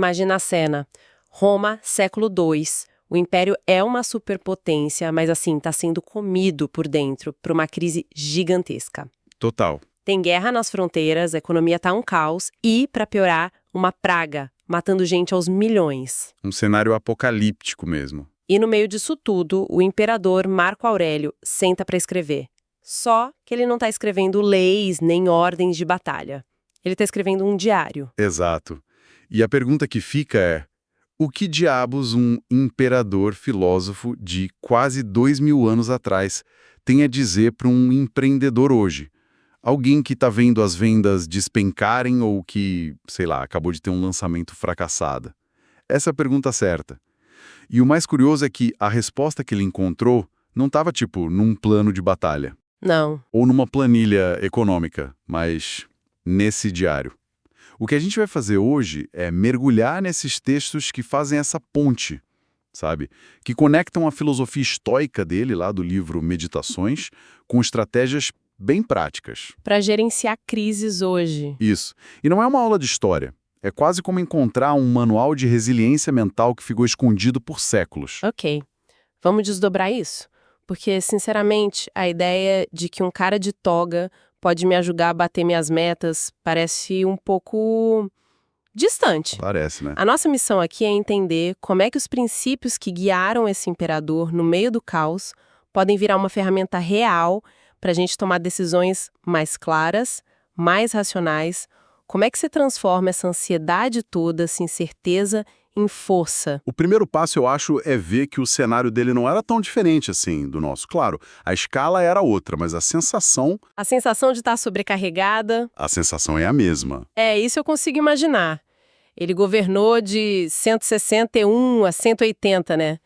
Imagina a cena. Roma, século II. O Império é uma superpotência, mas assim, está sendo comido por dentro por uma crise gigantesca. Total. Tem guerra nas fronteiras, a economia está um caos e, para piorar, uma praga, matando gente aos milhões. Um cenário apocalíptico mesmo. E no meio disso tudo, o imperador Marco Aurélio senta para escrever. Só que ele não está escrevendo leis nem ordens de batalha. Ele está escrevendo um diário. Exato. E a pergunta que fica é: o que diabos um imperador filósofo de quase 2000 anos atrás tem a dizer para um empreendedor hoje? Alguém que está vendo as vendas despencarem ou que, sei lá, acabou de ter um lançamento fracassado? Essa é a pergunta certa. E o mais curioso é que a resposta que ele encontrou não estava, tipo, num plano de batalha. Não. Ou numa planilha econômica, mas nesse diário. O que a gente vai fazer hoje é mergulhar nesses textos que fazem essa ponte, sabe? Que conectam a filosofia estoica dele, lá do livro Meditações, com estratégias bem práticas. Para gerenciar crises hoje. Isso. E não é uma aula de história. É quase como encontrar um manual de resiliência mental que ficou escondido por séculos. Ok. Vamos desdobrar isso? Porque, sinceramente, a ideia de que um cara de toga pode me ajudar a bater minhas metas parece um pouco distante. Parece, né? A nossa missão aqui é entender como é que os princípios que guiaram esse imperador no meio do caos podem virar uma ferramenta real para a gente tomar decisões mais claras, mais racionais. Como é que você transforma essa ansiedade toda, essa incerteza, em força? O primeiro passo, eu acho, é ver que o cenário dele não era tão diferente assim do nosso. Claro, a escala era outra, mas a sensação De estar sobrecarregada. a sensação é a mesma. Isso eu consigo imaginar. Ele governou de 161 a 180, né?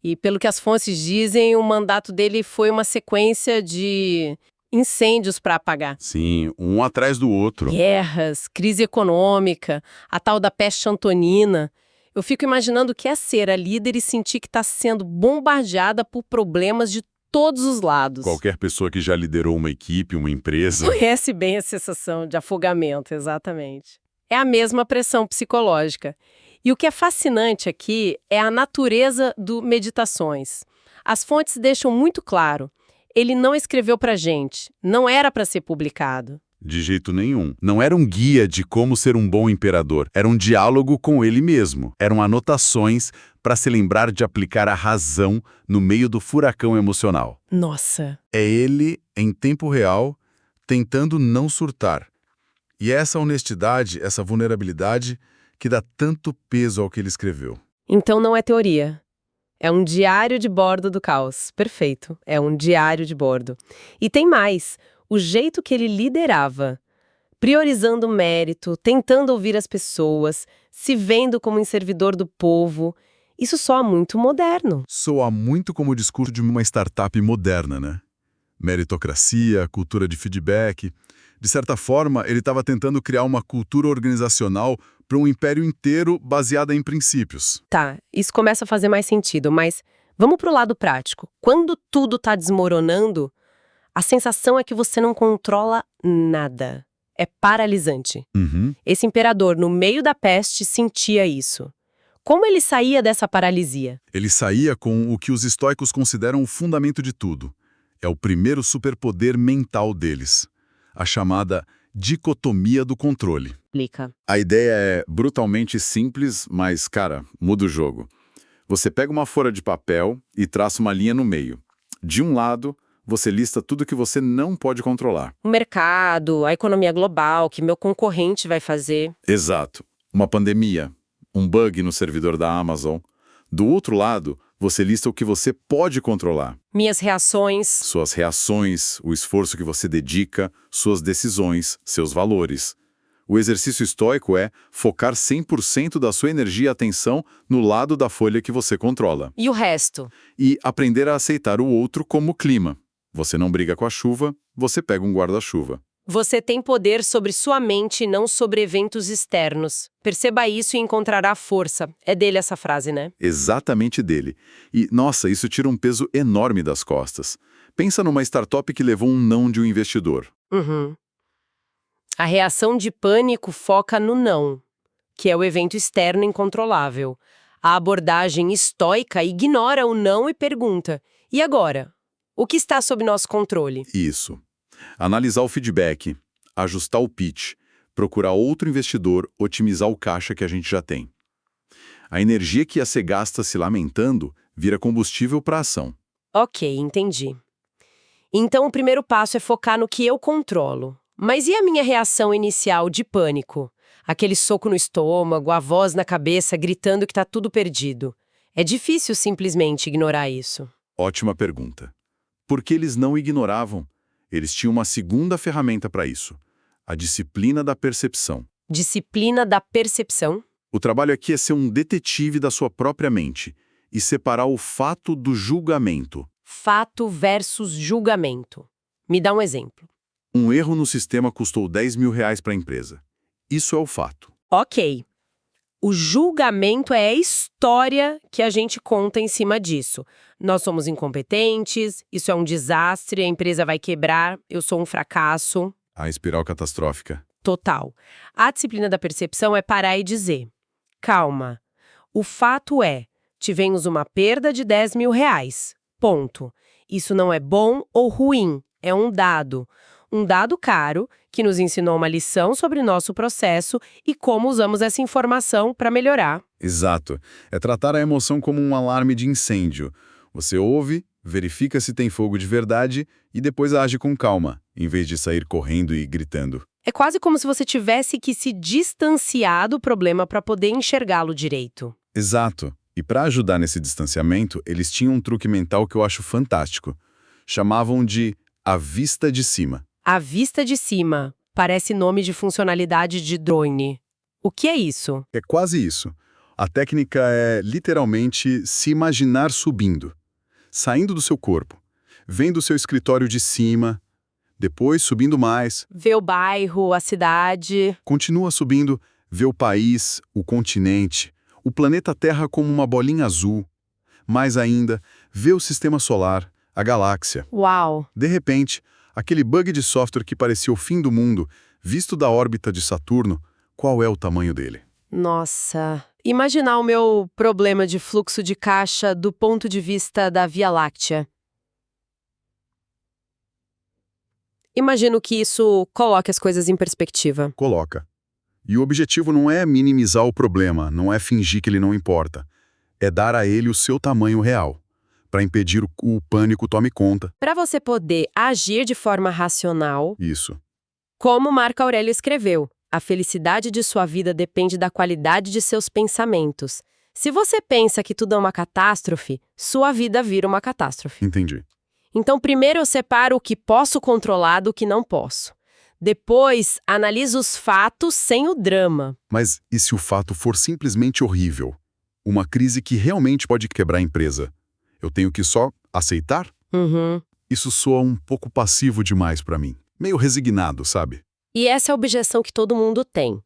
E pelo que as fontes dizem, o mandato dele foi uma sequência de incêndios para apagar. Sim, um atrás do outro. Guerras, crise econômica, a tal da peste antonina. Eu fico imaginando o que é ser a líder e sentir que está sendo bombardeada por problemas de todos os lados. Qualquer pessoa que já liderou uma equipe, uma empresa... Conhece bem a sensação de afogamento, exatamente. É a mesma pressão psicológica. E o que é fascinante aqui é a natureza do Meditações. As fontes deixam muito claro. Ele não escreveu pra gente, não era para ser publicado. De jeito nenhum. Não era um guia de como ser um bom imperador. Era um diálogo com ele mesmo. Eram anotações para se lembrar de aplicar a razão no meio do furacão emocional. Nossa! É ele, em tempo real, tentando não surtar. E essa honestidade, essa vulnerabilidade, que dá tanto peso ao que ele escreveu. Então não é teoria. É um diário de bordo do caos. Perfeito. É um diário de bordo. E tem mais. O jeito que ele liderava. Priorizando o mérito, tentando ouvir as pessoas, se vendo como um servidor do povo. Isso soa muito moderno. Soa muito como o discurso de uma startup moderna, né? Meritocracia, cultura de feedback. De certa forma, ele estava tentando criar uma cultura organizacional para um império inteiro baseada em princípios. Tá, isso começa a fazer mais sentido, mas vamos pro lado prático. Quando tudo tá desmoronando, a sensação é que você não controla nada. É paralisante. Esse imperador, no meio da peste, sentia isso. Como ele saía dessa paralisia? Ele saía com o que os estoicos consideram o fundamento de tudo. É o primeiro superpoder mental deles. A chamada dicotomia do controle. Explica. A ideia é brutalmente simples, mas, cara, muda o jogo. Você pega uma folha de papel e traça uma linha no meio. De um lado, você lista tudo que você não pode controlar. O mercado, a economia global, que meu concorrente vai fazer. Exato. Uma pandemia, um bug no servidor da Amazon. Do outro lado, você lista o que você pode controlar. Minhas reações. Suas reações, o esforço que você dedica, suas decisões, seus valores. O exercício estoico é focar 100% da sua energia e atenção no lado da folha que você controla. E o resto? E aprender a aceitar o outro como clima. Você não briga com a chuva, você pega um guarda-chuva. Você tem poder sobre sua mente e não sobre eventos externos. Perceba isso e encontrará força. É dele essa frase, né? Exatamente dele. E, nossa, isso tira um peso enorme das costas. Pensa numa startup que levou um não de um investidor. A reação de pânico foca no não. que é o evento externo incontrolável. A abordagem estoica ignora o não e pergunta: e agora? O que está sob nosso controle? Isso. Analisar o feedback, ajustar o pitch, procurar outro investidor, otimizar o caixa que a gente já tem. A energia que ia ser gasta se lamentando vira combustível para a ação. Ok, entendi. Então o primeiro passo é focar no que eu controlo. Mas e a minha reação inicial de pânico? Aquele soco no estômago, a voz na cabeça gritando que está tudo perdido. É difícil simplesmente ignorar isso. Ótima pergunta. Porque eles não ignoravam. Eles tinham uma segunda ferramenta para isso: a disciplina da percepção. Disciplina da percepção? O trabalho aqui é ser um detetive da sua própria mente e separar o fato do julgamento. Fato versus julgamento. Me dá um exemplo. Um erro no sistema custou R$ 10.000 para a empresa. Isso é o fato. Ok. O julgamento é a história que a gente conta em cima disso. Nós somos incompetentes, isso é um desastre, a empresa vai quebrar, eu sou um fracasso. A espiral catastrófica. Total. A disciplina da percepção é parar e dizer: calma, o fato é, tivemos uma perda de R$ 10.000. Ponto. Isso não é bom ou ruim, é um dado. Um dado caro que nos ensinou uma lição sobre nosso processo e como usamos essa informação para melhorar. Exato. É tratar a emoção como um alarme de incêndio. Você ouve, verifica se tem fogo de verdade e depois age com calma, em vez de sair correndo e gritando. É quase como se você tivesse que se distanciar do problema para poder enxergá-lo direito. Exato. E para ajudar nesse distanciamento, eles tinham um truque mental que eu acho fantástico. Chamavam de a vista de cima. A vista de cima parece nome de funcionalidade de drone. O que é isso? É quase isso. A técnica é literalmente se imaginar subindo, saindo do seu corpo, vendo o seu escritório de cima, depois subindo mais, Ver o bairro, a cidade. continua subindo, vê o país, o continente, o planeta Terra como uma bolinha azul. Mais ainda, vê o sistema solar, a galáxia. Uau! De repente, aquele bug de software que parecia o fim do mundo, visto da órbita de Saturno, qual é o tamanho dele? Nossa! Imaginar o meu problema de fluxo de caixa do ponto de vista da Via Láctea. Imagino que isso coloque as coisas em perspectiva. Coloca. E o objetivo não é minimizar o problema, não é fingir que ele não importa. É dar a ele o seu tamanho real, para impedir o pânico tome conta. Para você poder agir de forma racional, Isso. como Marco Aurélio escreveu, a felicidade de sua vida depende da qualidade de seus pensamentos. Se você pensa que tudo é uma catástrofe, sua vida vira uma catástrofe. Entendi. Então, primeiro eu separo o que posso controlar do que não posso. Depois, analiso os fatos sem o drama. Mas e se o fato for simplesmente horrível? Uma crise que realmente pode quebrar a empresa? Eu tenho que só aceitar? Isso soa um pouco passivo demais para mim. Meio resignado, sabe? E essa é a objeção que todo mundo tem.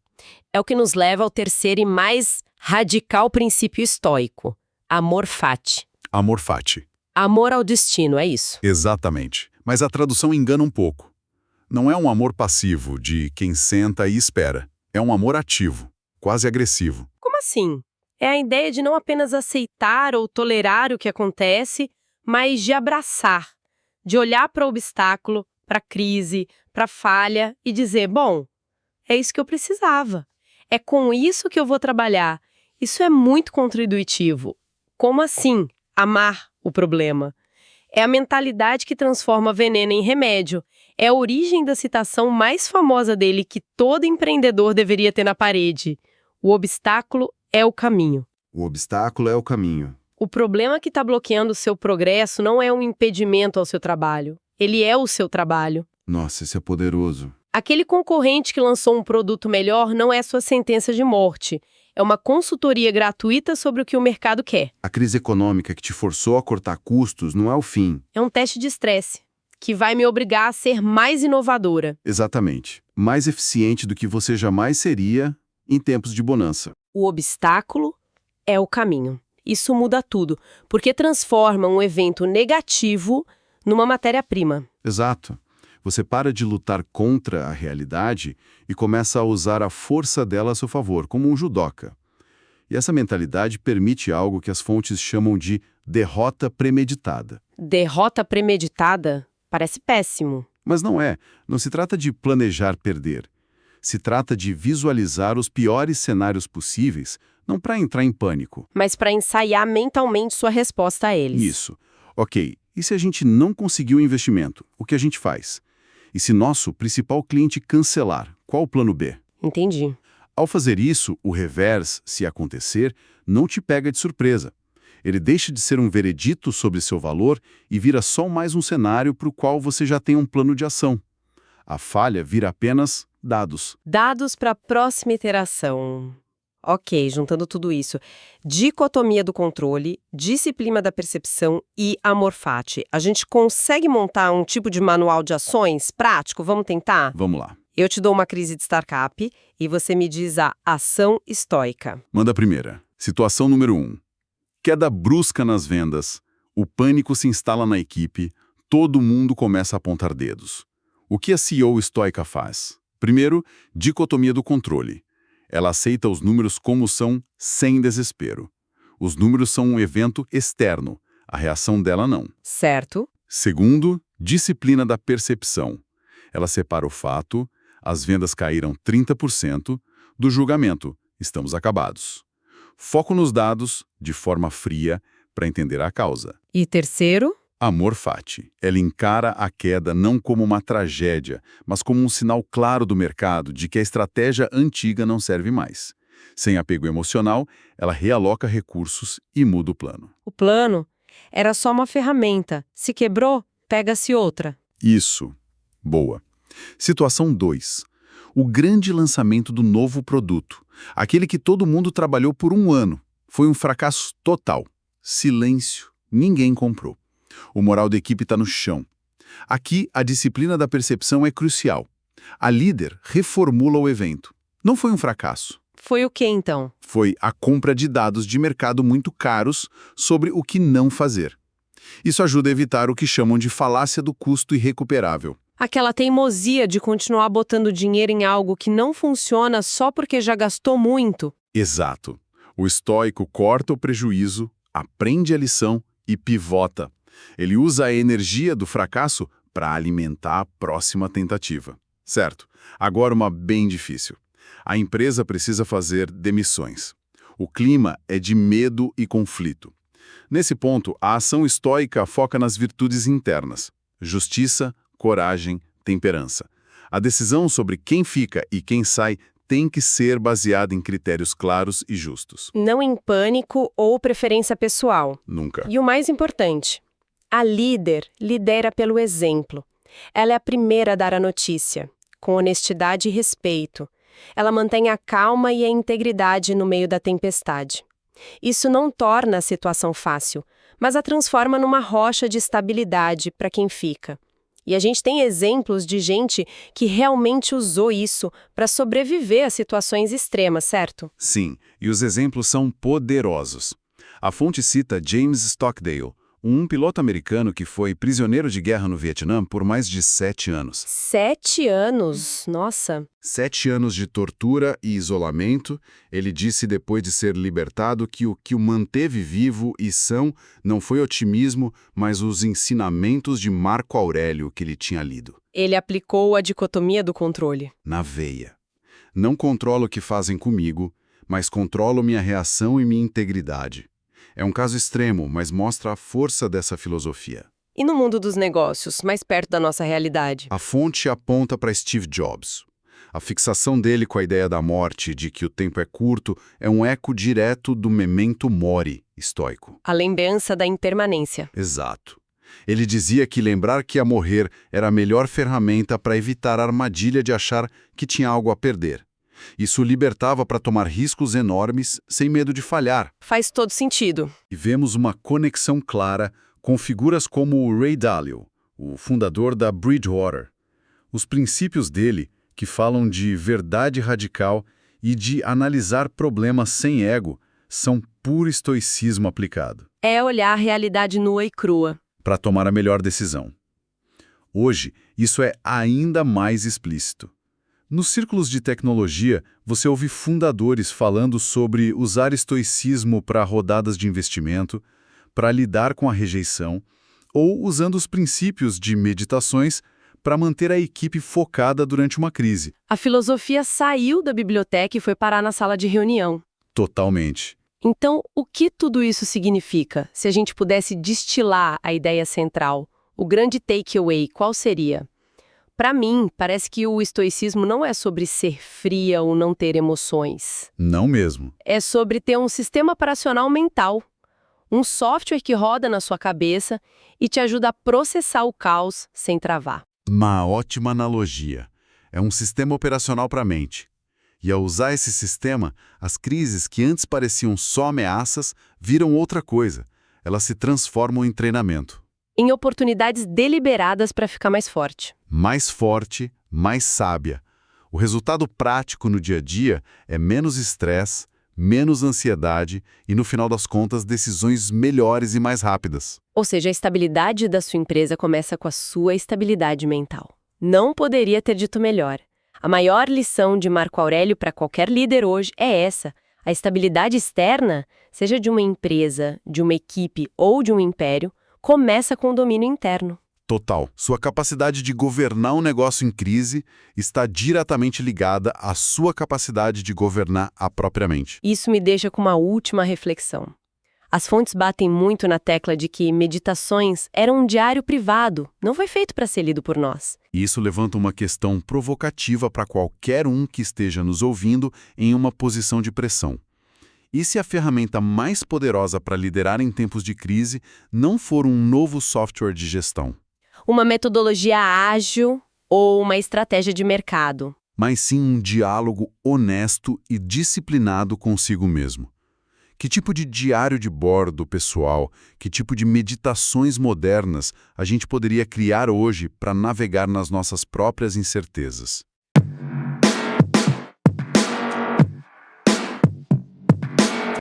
É o que nos leva ao terceiro e mais radical princípio estoico: amor fati. Amor fati. Amor ao destino, é isso. Exatamente. Mas a tradução engana um pouco. Não é um amor passivo, de quem senta e espera. É um amor ativo, quase agressivo. Como assim? É a ideia de não apenas aceitar ou tolerar o que acontece, mas de abraçar, de olhar para o obstáculo, para a crise, para a falha e dizer: bom, é isso que eu precisava. É com isso que eu vou trabalhar. Isso é muito contraintuitivo. Como assim amar o problema? É a mentalidade que transforma veneno em remédio. É a origem da citação mais famosa dele que todo empreendedor deveria ter na parede: o obstáculo é o caminho. O obstáculo é o caminho. O problema que está bloqueando o seu progresso não é um impedimento ao seu trabalho. Ele é o seu trabalho. Nossa, isso é poderoso. Aquele concorrente que lançou um produto melhor não é sua sentença de morte. É uma consultoria gratuita sobre o que o mercado quer. A crise econômica que te forçou a cortar custos não é o fim. É um teste de estresse que vai me obrigar a ser mais inovadora. Exatamente. Mais eficiente do que você jamais seria em tempos de bonança. O obstáculo é o caminho. Isso muda tudo, porque transforma um evento negativo numa matéria-prima. Exato. Você para de lutar contra a realidade e começa a usar a força dela a seu favor, como um judoca. E essa mentalidade permite algo que as fontes chamam de derrota premeditada. Derrota premeditada? Parece péssimo. Mas não é. Não se trata de planejar perder. Se trata de visualizar os piores cenários possíveis, não para entrar em pânico. Mas para ensaiar mentalmente sua resposta a eles. Isso. Ok, e se a gente não conseguir o investimento, o que a gente faz? E se nosso principal cliente cancelar, qual o plano B? Entendi. Ao fazer isso, o revés, se acontecer, não te pega de surpresa. Ele deixa de ser um veredito sobre seu valor e vira só mais um cenário para o qual você já tem um plano de ação. A falha vira apenas dados. Dados para a próxima iteração. Ok, juntando tudo isso. Dicotomia do controle, disciplina da percepção e amor fati. A gente consegue montar um tipo de manual de ações prático? Vamos tentar? Vamos lá. Eu te dou uma crise de startup e você me diz a ação estoica. Manda a primeira. Situação número 1. Queda brusca nas vendas. O pânico se instala na equipe. Todo mundo começa a apontar dedos. O que a CEO estoica faz? Primeiro, dicotomia do controle. Ela aceita os números como são, sem desespero. Os números são um evento externo. A reação dela não. Certo. Segundo, disciplina da percepção. Ela separa o fato, as vendas caíram 30%, do julgamento, estamos acabados. Foco nos dados, de forma fria, para entender a causa. E terceiro? Amor fati. Ela encara a queda não como uma tragédia, mas como um sinal claro do mercado de que a estratégia antiga não serve mais. Sem apego emocional, ela realoca recursos e muda o plano. O plano era só uma ferramenta. Se quebrou, pega-se outra. Isso. Boa. Situação 2. O grande lançamento do novo produto. Aquele que todo mundo trabalhou por um ano. Foi um fracasso total. Silêncio. Ninguém comprou. O moral da equipe está no chão. Aqui, a disciplina da percepção é crucial. A líder reformula o evento. Não foi um fracasso. Foi o que então? Foi a compra de dados de mercado muito caros sobre o que não fazer. Isso ajuda a evitar o que chamam de falácia do custo irrecuperável. Aquela teimosia de continuar botando dinheiro em algo que não funciona só porque já gastou muito. Exato. O estoico corta o prejuízo, aprende a lição e pivota. Ele usa a energia do fracasso para alimentar a próxima tentativa. Certo. Agora uma bem difícil. A empresa precisa fazer demissões. O clima é de medo e conflito. Nesse ponto, a ação estoica foca nas virtudes internas: justiça, coragem, temperança. A decisão sobre quem fica e quem sai tem que ser baseada em critérios claros e justos. Não em pânico ou preferência pessoal. Nunca. E o mais importante, a líder lidera pelo exemplo. Ela é a primeira a dar a notícia, com honestidade e respeito. Ela mantém a calma e a integridade no meio da tempestade. Isso não torna a situação fácil, mas a transforma numa rocha de estabilidade para quem fica. E a gente tem exemplos de gente que realmente usou isso para sobreviver a situações extremas, certo? Sim, e os exemplos são poderosos. A fonte cita James Stockdale, um piloto americano que foi prisioneiro de guerra no Vietnã por mais de 7 anos. 7 anos? Nossa! 7 anos de tortura e isolamento. Ele disse depois de ser libertado que o manteve vivo e são não foi otimismo, mas os ensinamentos de Marco Aurélio que ele tinha lido. Ele aplicou a dicotomia do controle. Na veia. Não controlo o que fazem comigo, mas controlo minha reação e minha integridade. É um caso extremo, mas mostra a força dessa filosofia. E no mundo dos negócios, mais perto da nossa realidade? A fonte aponta para Steve Jobs. A fixação dele com a ideia da morte, de que o tempo é curto, é um eco direto do memento mori estoico. A lembrança da impermanência. Exato. Ele dizia que lembrar que ia morrer era a melhor ferramenta para evitar a armadilha de achar que tinha algo a perder. Isso o libertava para tomar riscos enormes sem medo de falhar. Faz todo sentido. E vemos uma conexão clara com figuras como o Ray Dalio, o fundador da Bridgewater. Os princípios dele, que falam de verdade radical e de analisar problemas sem ego, são puro estoicismo aplicado. É olhar a realidade nua e crua. Para tomar a melhor decisão. Hoje, isso é ainda mais explícito. Nos círculos de tecnologia, você ouve fundadores falando sobre usar estoicismo para rodadas de investimento, para lidar com a rejeição, ou usando os princípios de meditações para manter a equipe focada durante uma crise. A filosofia saiu da biblioteca e foi parar na sala de reunião. Totalmente. Então, o que tudo isso significa? Se a gente pudesse destilar a ideia central, o grande takeaway, qual seria? Para mim, parece que o estoicismo não é sobre ser fria ou não ter emoções. Não mesmo. É sobre ter um sistema operacional mental, um software que roda na sua cabeça e te ajuda a processar o caos sem travar. Uma ótima analogia. É um sistema operacional para a mente. E ao usar esse sistema, as crises que antes pareciam só ameaças viram outra coisa. Elas se transformam em treinamento. Em oportunidades deliberadas para ficar mais forte. Mais forte, mais sábia. O resultado prático no dia a dia é menos estresse, menos ansiedade e, no final das contas, decisões melhores e mais rápidas. Ou seja, a estabilidade da sua empresa começa com a sua estabilidade mental. Não poderia ter dito melhor. A maior lição de Marco Aurélio para qualquer líder hoje é essa. A estabilidade externa, seja de uma empresa, de uma equipe ou de um império, começa com o domínio interno. Total. Sua capacidade de governar um negócio em crise está diretamente ligada à sua capacidade de governar a própria mente. Isso me deixa com uma última reflexão. As fontes batem muito na tecla de que meditações eram um diário privado, não foi feito para ser lido por nós. E isso levanta uma questão provocativa para qualquer um que esteja nos ouvindo em uma posição de pressão. E se a ferramenta mais poderosa para liderar em tempos de crise não for um novo software de gestão? Uma metodologia ágil ou uma estratégia de mercado. Mas sim um diálogo honesto e disciplinado consigo mesmo. Que tipo de diário de bordo pessoal, que tipo de meditações modernas a gente poderia criar hoje para navegar nas nossas próprias incertezas?